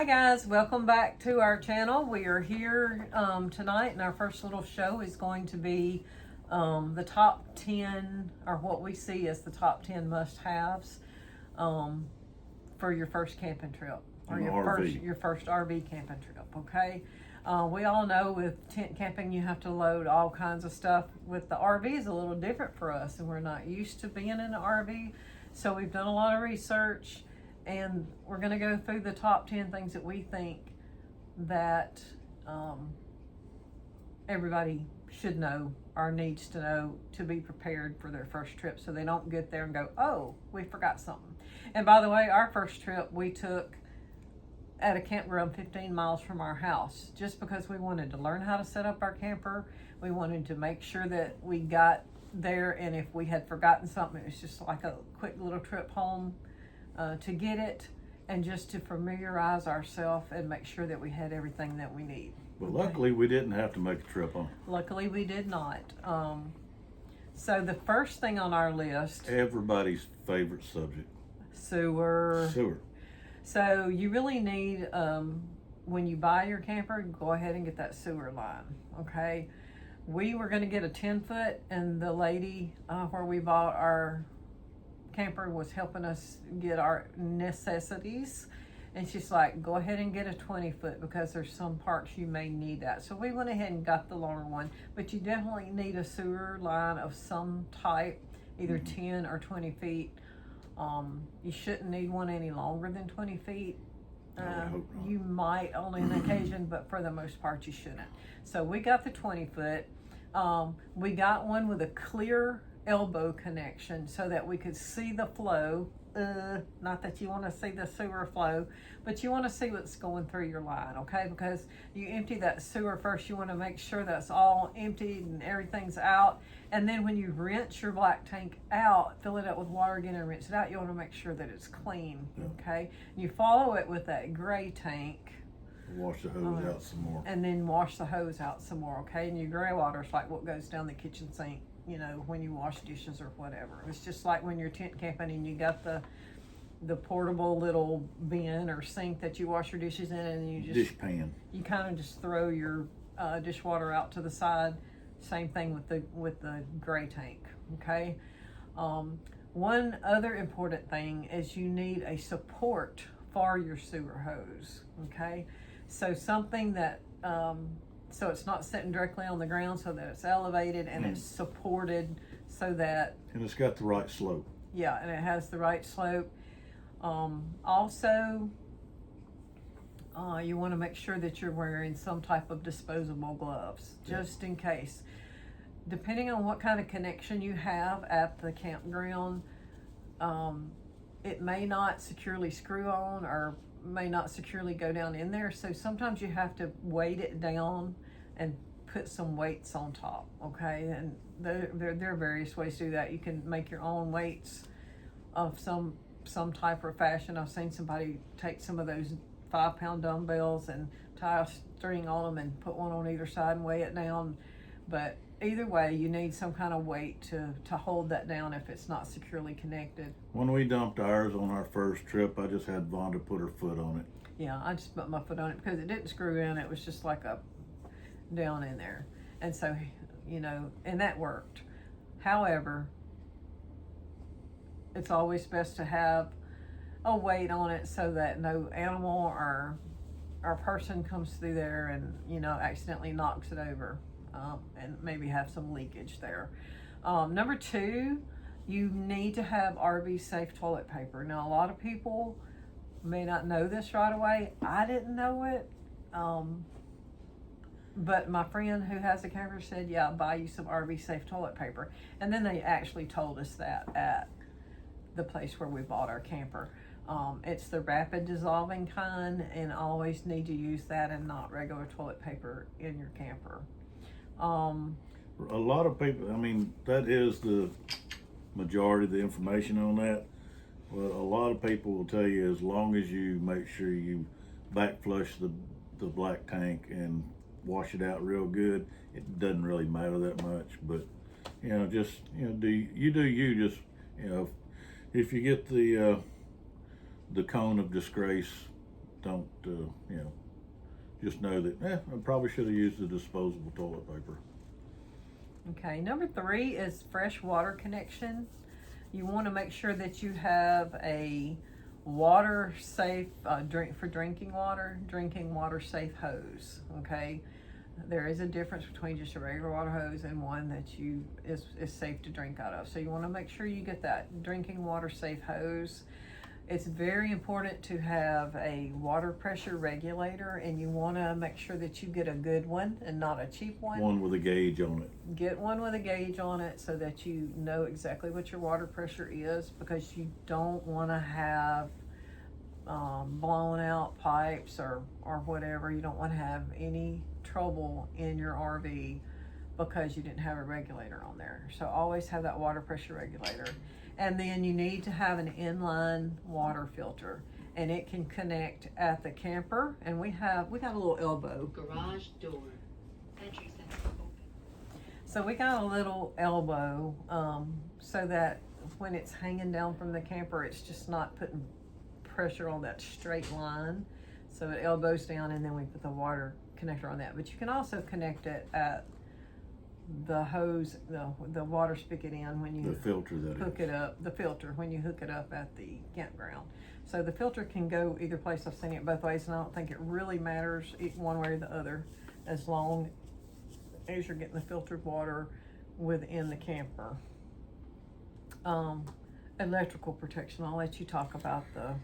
Hi guys, welcome back to our channel. We are here tonight, and our first little show is going to be the top 10, or what we see as the top 10 must-haves for your first camping trip, or your first RV camping trip. Okay, we all know with tent camping you have to load all kinds of stuff. With the RV is a little different for us, and we're not used to being in an RV, so we've done a lot of research. And we're going to go through the top 10 things that we think that everybody should know or needs to know to be prepared for their first trip, so they don't get there and go, oh, we forgot something. And by the way, our first trip we took at a campground 15 miles from our house, just because we wanted to learn how to set up our camper. We wanted to make sure that we got there, and if we had forgotten something, it was just like a quick little trip home to get it, and just to familiarize ourselves and make sure that we had everything that we need. But luckily we didn't have to make a trip on. Luckily we did not. So the first thing on our list, Everybody's favorite subject. Sewer. So you really need, when you buy your camper, go ahead and get that sewer line, okay? We were gonna get a 10-foot, and the lady where we bought our camper was helping us get our necessities, and she's like, go ahead and get a 20-foot because there's some parts you may need that. So we went ahead and got the longer one, but you definitely need a sewer line of some type, either 10 or 20 feet. You shouldn't need one any longer than 20 feet. I hope not. You might on an occasion, but for the most part you shouldn't. So we got the 20-foot. We got one with a clear elbow connection so that we could see the flow. Not that you want to see the sewer flow, but you want to see what's going through your line, okay? Because you empty that sewer first, you want to make sure that's all emptied and everything's out. And then when you rinse your black tank out, fill it up with water again and rinse it out, you want to make sure that it's clean, okay? You follow it with that gray tank. Wash the hose out some more. And then wash the hose out some more, okay? And your gray water is like what goes down the kitchen sink, you know, when you wash dishes or whatever. It's just like when you're tent camping and you got the portable little bin or sink that you wash your dishes in, and you just Dish pan. You kind of just throw your dishwater out to the side. Same thing with the gray tank, okay? One other important thing is you need a support for your sewer hose, okay? So something that so it's not sitting directly on the ground, so that it's elevated and it's supported, so that, And it's got the right slope. yeah, and it has the right slope. Also, you want to make sure that you're wearing some type of disposable gloves, just in case. Depending on what kind of connection you have at the campground, it may not securely screw on, or may not securely go down in there. So sometimes you have to weight it down and put some weights on top, okay? And there are various ways to do that. You can make your own weights of some type or fashion. I've seen somebody take some of those 5-pound dumbbells and tie a string on them and put one on either side and weigh it down. But either way, you need some kind of weight to hold that down if it's not securely connected. When we dumped ours on our first trip, I just had Vonda put her foot on it. Yeah, I just put my foot on it because it didn't screw in. It was just like up, down in there. And so, you know, and that worked. However, it's always best to have a weight on it so that no animal or person comes through there and, you know, accidentally knocks it over, and maybe have some leakage there. Number 2, you need to have RV safe toilet paper. Now, a lot of people may not know this right away. I didn't know it. But my friend who has a camper said, yeah, I'll buy you some RV safe toilet paper. And then they actually told us that at the place where we bought our camper. It's the rapid dissolving kind, and always need to use that and not regular toilet paper in your camper. A lot of people, I mean, that is the majority of the information on that. Well, a lot of people will tell you, as long as you make sure you back flush the black tank and wash it out real good, it doesn't really matter that much. But, you know, just, you know, do you just, you know, if you get the cone of disgrace don't, just know that, I probably should have used the disposable toilet paper. Okay, number 3 is fresh water connection. You want to make sure that you have a water safe, drinking water safe hose, okay? There is a difference between just a regular water hose and one that is safe to drink out of. So you want to make sure you get that drinking water safe hose. It's very important to have a water pressure regulator, and you want to make sure that you get a good one and not a cheap one. One with a gauge on it. Get one with a gauge on it so that you know exactly what your water pressure is, because you don't want to have blown out pipes or whatever. You don't want to have any trouble in your RV because you didn't have a regulator on there. So always have that water pressure regulator. And then you need to have an inline water filter, and it can connect at the camper. And we got a little elbow. Garage door. Entry center open. So we got a little elbow, so that when it's hanging down from the camper, it's just not putting pressure on that straight line. So it elbows down, and then we put the water connector on that. But you can also connect it at the hose, the water spigot in when you The filter that hook it up, the filter when you hook it up at the campground. So the filter can go either place. I've seen it both ways, and I don't think it really matters one way or the other, as long as you're getting the filtered water within the camper. Electrical protection, I'll let you talk about the.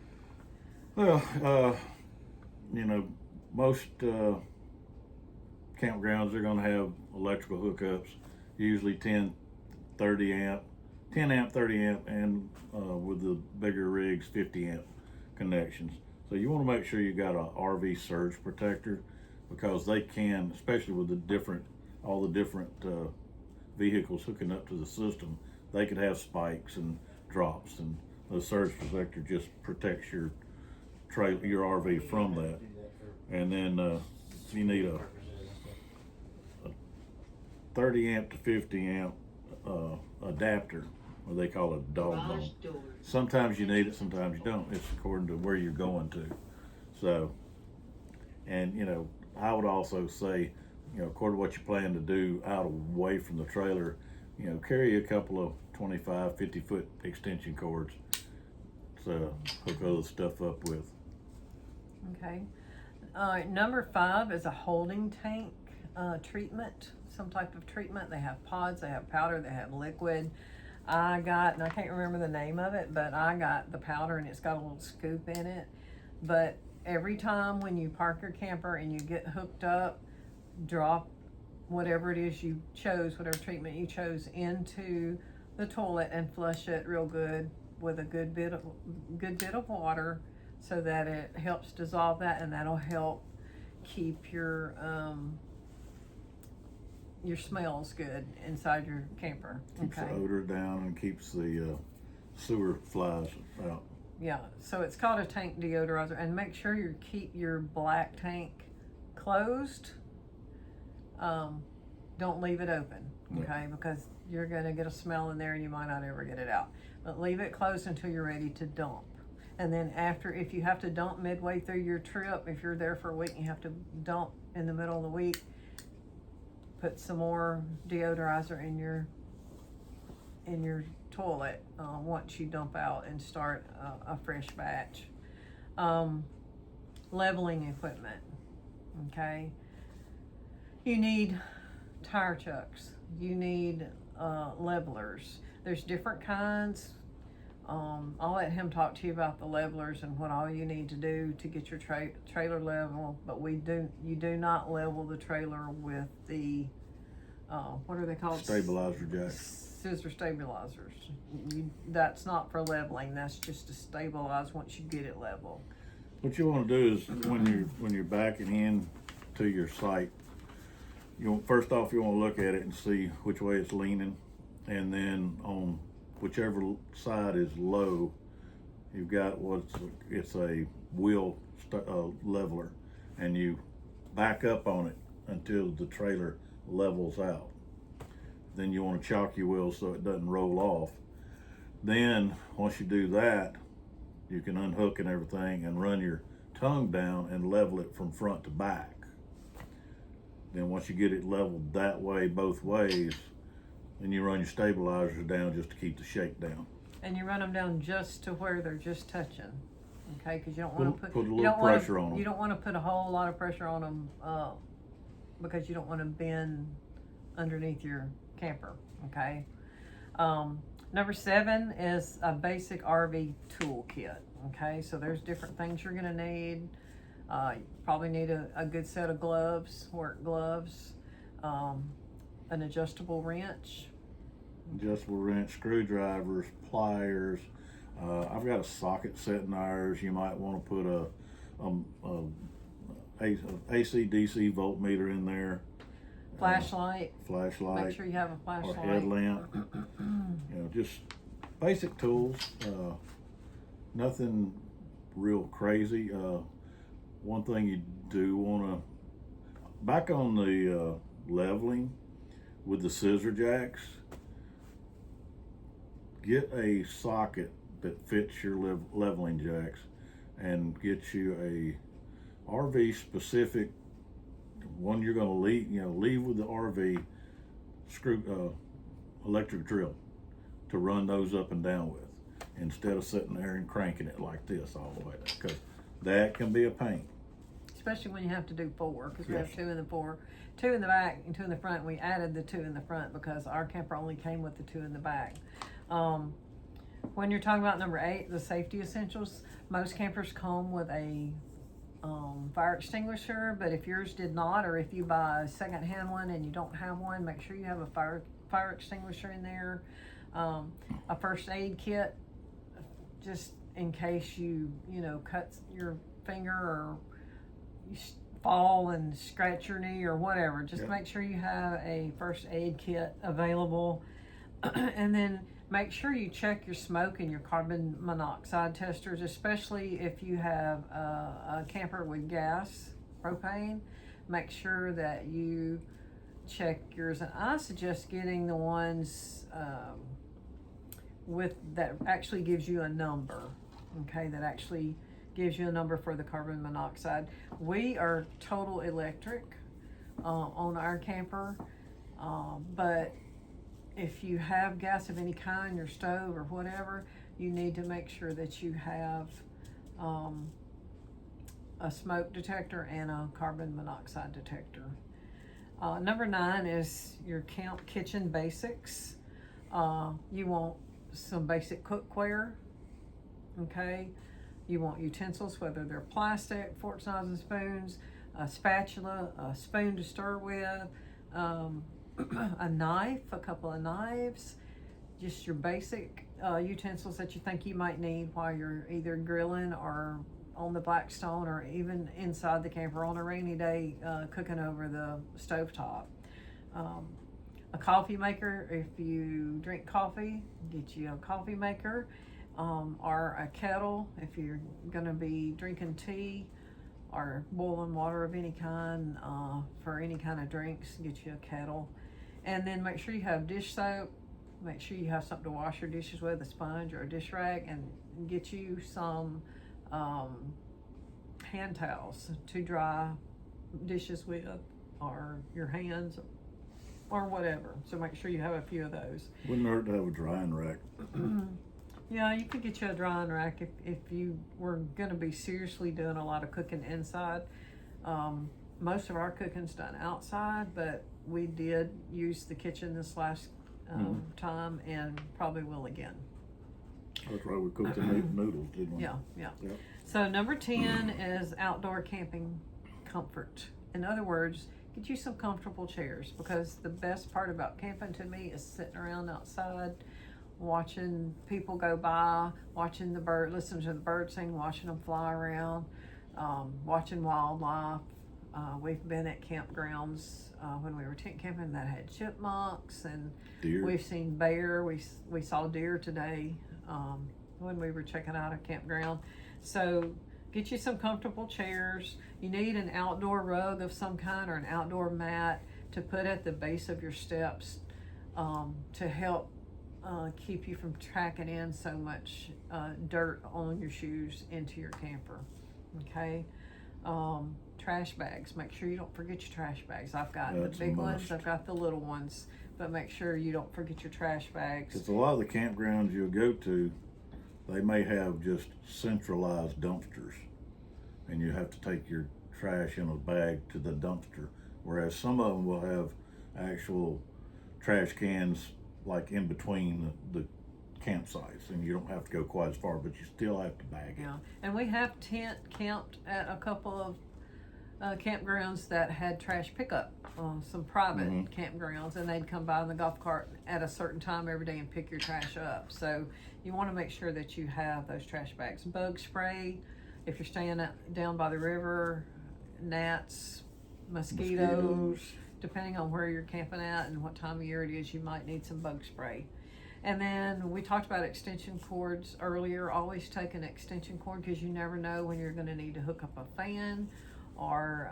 Well, most campgrounds are going to have electrical hookups, usually 10, 30 amp, 10 amp, 30 amp, and with the bigger rigs, 50 amp connections. So you want to make sure you got a RV surge protector, because they can, especially with all the different vehicles hooking up to the system, they could have spikes and drops, and the surge protector just protects your RV from that. And then you need a 30 amp to 50 amp adapter, or they call it dog Garage bone. door. Sometimes you need it, sometimes you don't. It's according to where you're going to. So, and I would also say, according to what you plan to do out away from the trailer, carry a couple of 25, 50 foot extension cords to hook other stuff up with. Okay. Number 5 is a holding tank treatment, some type of treatment. They have pods, they have powder, they have liquid. I can't remember the name of it, but I got the powder, and it's got a little scoop in it. But every time when you park your camper and you get hooked up, drop whatever it is you chose, whatever treatment you chose, into the toilet and flush it real good with a good bit of water, so that it helps dissolve that, and that'll help keep your smells good inside your camper. Keeps the odor down and keeps the sewer flies out. Yeah, so it's called a tank deodorizer, and make sure you keep your black tank closed. Don't leave it open, okay? No. Because you're gonna get a smell in there, and you might not ever get it out. But leave it closed until you're ready to dump. And then if you have to dump midway through your trip, if you're there for a week and you have to dump in the middle of the week, put some more deodorizer in your toilet once you dump out, and start a fresh batch. Leveling equipment, okay? You need tire chucks. You need levelers. There's different kinds. I'll let him talk to you about the levelers and what all you need to do to get your trailer level. But you do not level the trailer with the what are they called? Stabilizer jacks. Scissor stabilizers. That's not for leveling. That's just to stabilize once you get it level. What you want to do is when you're backing in to your site, first off you want to look at it and see which way it's leaning, and then on whichever side is low, you've got it's a wheel leveler, and you back up on it until the trailer levels out. Then you want to chalk your wheels so it doesn't roll off. Then once you do that, you can unhook and everything and run your tongue down and level it from front to back. Then once you get it leveled that way, both ways, then you run your stabilizers down just to keep the shake down. And you run them down just to where they're just touching, okay? Because you don't want to Put a you little don't wanna- pressure on them. You don't want to put a whole lot of pressure on them because you don't want to bend underneath your camper, okay? Number 7 is a basic RV toolkit, okay? So there's different things you're gonna need. You probably need a good set of gloves, work gloves, an adjustable wrench. Adjustable wrench, screwdrivers, pliers. I've got a socket set in ours. You might want to put a AC/DC voltmeter in there. Flashlight, make Flashlight. sure you have a Or flashlight. headlamp. Just basic tools. Nothing real crazy. One thing you do want to, back on the leveling with the scissor jacks, get a socket that fits your leveling jacks and get you a RV specific one you're going to leave with the RV electric drill to run those up and down with, instead of sitting there and cranking it like this all the way, because that can be a pain. Especially when you have to do 4, because we Yes. have 2 in the 4, 2 in the back and 2 in the front. We added the 2 in the front because our camper only came with the 2 in the back. When you're talking about number 8, the safety essentials, most campers come with a fire extinguisher, but if yours did not, or if you buy a second-hand one and you don't have one, make sure you have a fire extinguisher in there. A first aid kit, just in case you cut your finger or you fall and scratch your knee or whatever. Just Yep. make sure you have a first aid kit available. And then make sure you check your smoke and your carbon monoxide testers, especially if you have a camper with gas, propane. Make sure that you check yours. And I suggest getting the ones that actually gives you a number, okay, that actually gives you a number for the carbon monoxide. We are total electric on our camper, but if you have gas of any kind, your stove or whatever, you need to make sure that you have a smoke detector and a carbon monoxide detector. Number 9 is your camp kitchen basics. You want some basic cookware, okay? You want utensils, whether they're plastic, forks, knives, and spoons, a spatula, a spoon to stir with, a knife, a couple of knives, just your basic utensils that you think you might need while you're either grilling or on the Blackstone, or even inside the camper on a rainy day cooking over the stovetop. A coffee maker, if you drink coffee, get you a coffee maker, or a kettle if you're gonna be drinking tea or boiling water of any kind. For any kind of drinks, get you a kettle. And then make sure you have dish soap. Make sure you have something to wash your dishes with, a sponge or a dish rag, and get you some hand towels to dry dishes with, or your hands, or whatever. So make sure you have a few of those. Wouldn't hurt to have a drying rack. Yeah, you could get you a drying rack if you were going to be seriously doing a lot of cooking inside. Most of our cooking's done outside, but we did use the kitchen this last time, and probably will again. That's right, we cooked the noodles, didn't we? Yeah. Yep. So number 10 is outdoor camping comfort. In other words, get you some comfortable chairs, because the best part about camping to me is sitting around outside, watching people go by, watching the bird, listening to the birds sing, watching them fly around, watching wildlife. We've been at campgrounds when we were tent camping that had chipmunks, and Deer. we've seen bear. We saw deer today when we were checking out a campground. So get you some comfortable chairs. You need an outdoor rug of some kind, or an outdoor mat to put at the base of your steps to help keep you from tracking in so much dirt on your shoes into your camper. okay? Trash bags, make sure you don't forget your trash bags. I've got the That's a big ones, must. I've got the little ones, but make sure you don't forget your trash bags. Because a lot of the campgrounds you'll go to, they may have just centralized dumpsters, and you have to take your trash in a bag to the dumpster. Whereas some of them will have actual trash cans like in between the campsites, and you don't have to go quite as far, but you still have to bag it. Yeah, and we have camped at a couple of campgrounds that had trash pickup, some private Mhm. campgrounds, and they'd come by in the golf cart at a certain time every day and pick your trash up. So you want to make sure that you have those trash bags. Bug spray, if you're staying down by the river, gnats, mosquitoes, depending on where you're camping at and what time of year it is, you might need some bug spray. And then we talked about extension cords earlier. Always take an extension cord, because you never know when you're going to need to hook up a fan or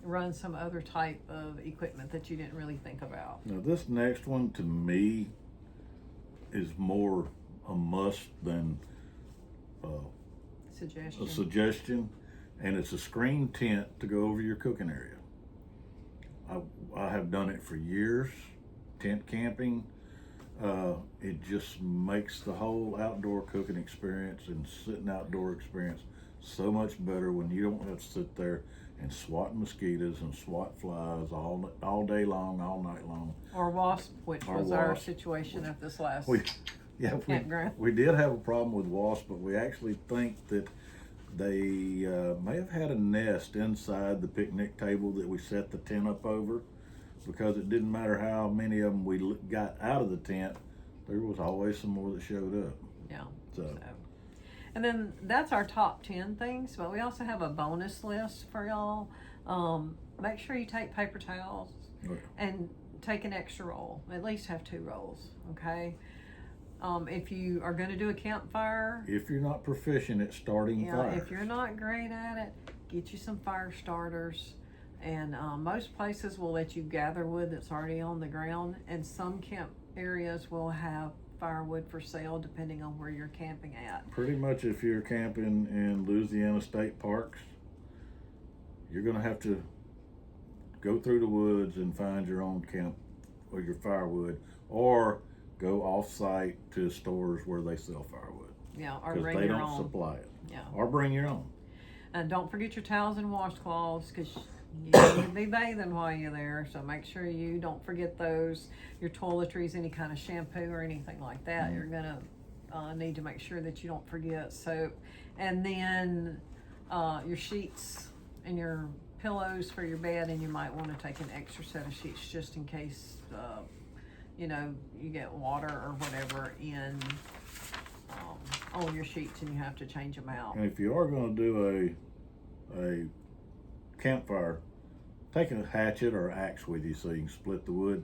run some other type of equipment that you didn't really think about. Now this next one to me is more a must than a Suggestion. suggestion, and it's a screen tent to go over your cooking area. I have done it for years, tent camping. It just makes the whole outdoor cooking experience and sitting outdoor experience so much better when you don't have to sit there and swat mosquitoes and swat flies all day long, all night long. Or wasp, which Or was our wasp. situation at this last Yeah, campground. we did have a problem with wasps, but we actually think that they may have had a nest inside the picnic table that we set the tent up over, because it didn't matter how many of them we got out of the tent, there was always some more that showed up. Yeah. So, And then that's our top 10 things, but we also have a bonus list for y'all. Make sure you take paper towels Okay. and take an extra roll. At least have 2 rolls, okay? If you are going to do a campfire, if you're not proficient at starting fires, if you're not great at it, get you some fire starters. And most places will let you gather wood that's already on the ground, and some camp areas will have firewood for sale depending on where you're camping at. pretty much if you're camping in Louisiana state parks, you're gonna have to go through the woods and find your own camp or your firewood, or go off-site to stores where they sell firewood, Yeah, or because bring they your don't own. supply it. Yeah. Or bring your own. And don't forget your towels and washcloths, because you need to be bathing while you're there. So make sure you don't forget those. Your toiletries, any kind of shampoo or anything like that, you're gonna need to make sure that you don't forget. Soap, and then your sheets and your pillows for your bed, and you might want to take an extra set of sheets just in case you get water or whatever in on your sheets and you have to change them out. And if you are gonna do a campfire, take a hatchet or axe with you so you can split the wood.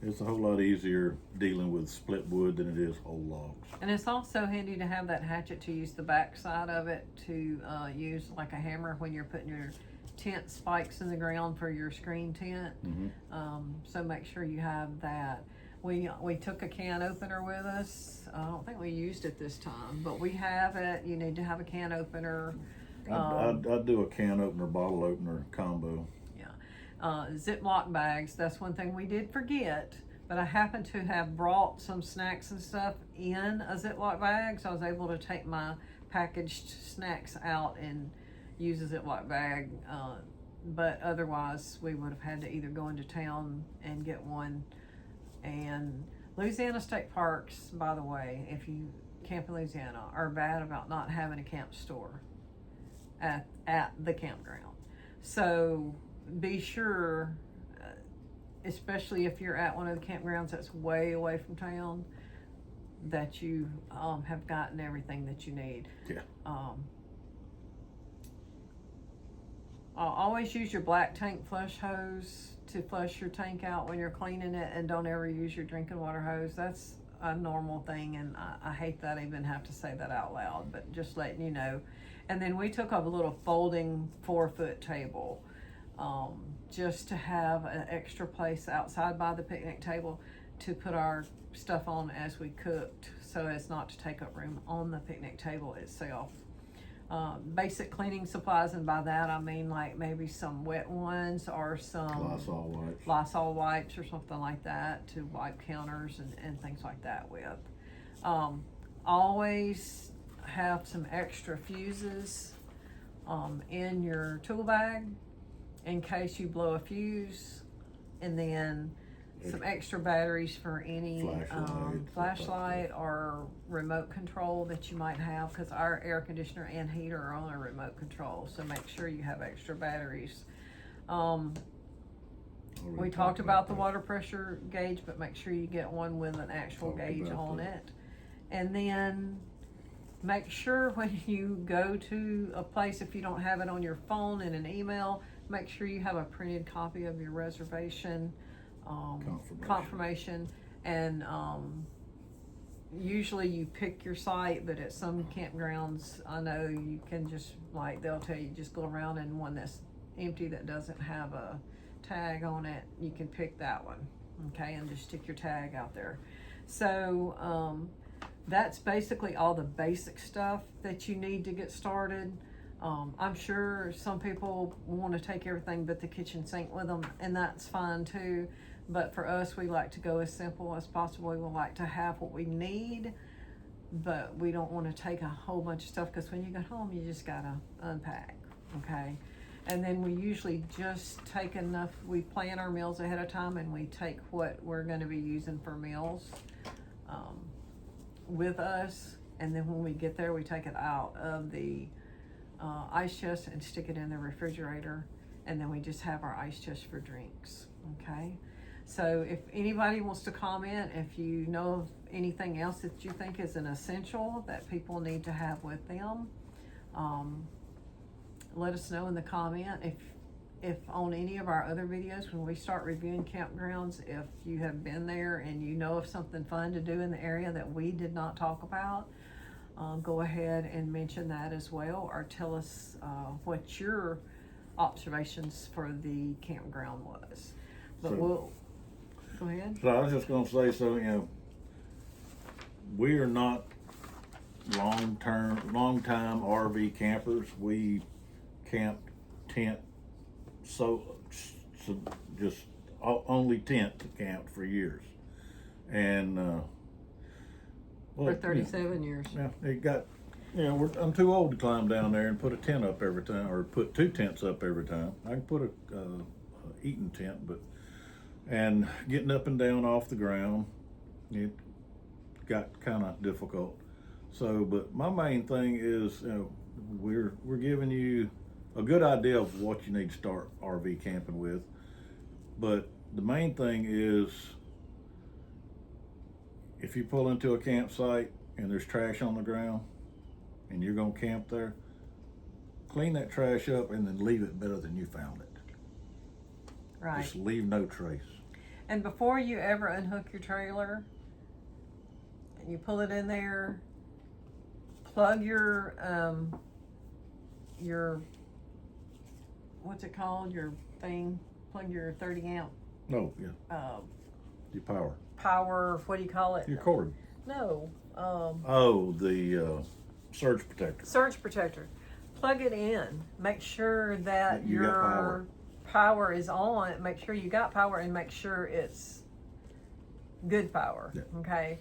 It's a whole lot easier dealing with split wood than it is whole logs. And it's also handy to have that hatchet to use the back side of it to use like a hammer when you're putting your tent spikes in the ground for your screen tent. So make sure you have that. We took a can opener with us. I don't think we used it this time, but we have it. You need to have a can opener. I'd do a can opener, bottle opener combo. Ziploc bags, that's one thing we did forget, but I happened to have brought some snacks and stuff in a Ziploc bag, so I was able to take my packaged snacks out and use a Ziploc bag, but otherwise we would have had to either go into town and get one. And Louisiana state parks, by the way, if you camp in Louisiana, are bad about not having a camp store at the campground. So be sure, especially if you're at one of the campgrounds that's way away from town, that you have gotten everything that you need. Yeah. Always use your black tank flush hose to flush your tank out when you're cleaning it, and don't ever use your drinking water hose. That's a normal thing, and I hate that I even have to say that out loud, but just letting you know. And then we took up a little folding 4-foot table, just to have an extra place outside by the picnic table to put our stuff on as we cooked, so as not to take up room on the picnic table itself. Basic cleaning supplies, and by that I mean like maybe some wet ones or some Lysol wipes. wipes or something like that to wipe counters and things like that with. Always have some extra fuses in your tool bag in case you blow a fuse, and then some extra batteries for any flashlight or remote control that you might have, because our air conditioner and heater are on a remote control, so make sure you have extra batteries. We talked about the water pressure gauge, but make sure you get one with an actual gauge on it. And then make sure when you go to a place, if you don't have it on your phone in an email, make sure you have a printed copy of your reservation confirmation. And usually you pick your site, but at some campgrounds I know you can just, like, they'll tell you just go around, and one that's empty that doesn't have a tag on it, you can pick that one, okay, and just stick your tag out there. So that's basically all the basic stuff that you need to get started. I'm sure some people want to take everything but the kitchen sink with them, and that's fine too. But for us, we like to go as simple as possible. We would like to have what we need, but we don't want to take a whole bunch of stuff, because when you get home, you just gotta unpack, okay? And then we usually just take enough, we plan our meals ahead of time, and we take what we're gonna be using for meals with us. And then when we get there, we take it out of the ice chest and stick it in the refrigerator. And then we just have our ice chest for drinks, okay? So if anybody wants to comment, if you know of anything else that you think is an essential that people need to have with them, let us know in the comment. If on any of our other videos, when we start reviewing campgrounds, if you have been there and you know of something fun to do in the area that we did not talk about, go ahead and mention that as well, or tell us what your observations for the campground was. But we'll go ahead. So I was just gonna say, so, you know, we are not long time RV campers. We camp, tent, so just only tent to camp for years, and For 37 years. Yeah, it got, you know, I'm too old to climb down there and put a tent up every time, or put two tents up every time. I can put a eating tent, but, and getting up and down off the ground, it got kind of difficult. So, but my main thing is, you know, we're giving you a good idea of what you need to start RV camping with. But the main thing is, if you pull into a campsite and there's trash on the ground and you're gonna camp there, clean that trash up and then leave it better than you found it. Right. Just leave no trace. And before you ever unhook your trailer, and you pull it in there, plug your what's it called? Your thing. Plug your 30 amp. Oh, yeah. Your power. What do you call it? Your cord. No. The surge protector. Surge protector. Plug it in. Make sure that You got your power is on. Make sure you got power, and make sure it's good power. Yeah. Okay.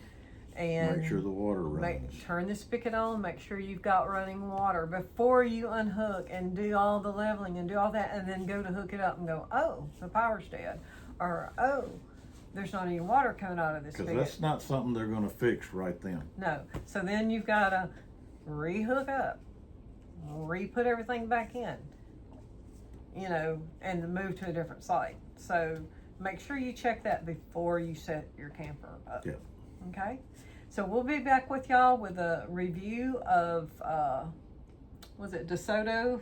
And make sure the water runs. Turn the spigot on. Make sure you've got running water before you unhook and do all the leveling and do all that, and then go to hook it up and go, oh, the power's dead, or oh, there's not any water coming out of this spigot. Because that's not something they're going to fix right then. No. So then you've got to re-hook up, re-put everything back in, you know, and move to a different site. So make sure you check that before you set your camper up. Yeah. Okay? So we'll be back with y'all with a review of, was it DeSoto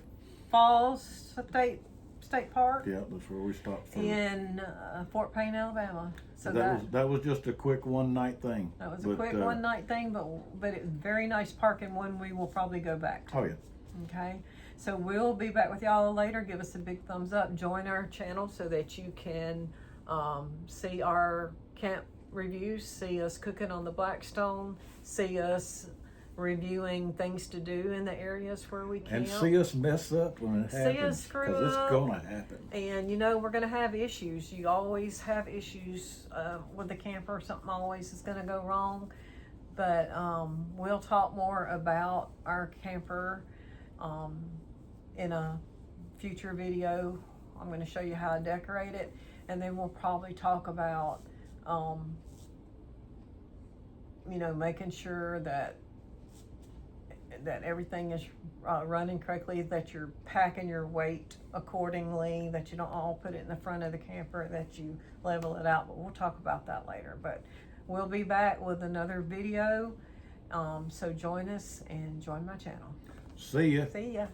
Falls State Park? Yeah, that's where we stopped first. In Fort Payne, Alabama. So that was just a quick one night thing. That was a quick one night thing, but it's very nice park, and one we will probably go back to. Oh yeah. Okay, so we'll be back with y'all later. Give us a big thumbs up. Join our channel so that you can see our camp reviews, see us cooking on the Blackstone, see us reviewing things to do in the areas where we camp. And see us mess up when it See happens. us screw Because it's up. gonna happen. And we're gonna have issues. You always have issues with the camper. Something always is gonna go wrong. But we'll talk more about our camper in a future video. I'm gonna show you how to decorate it, and then we'll probably talk about making sure that everything is running correctly, that you're packing your weight accordingly, that you don't all put it in the front of the camper, that you level it out. But we'll talk about that later. But we'll be back with another video. So join us and join my channel. See ya. See ya.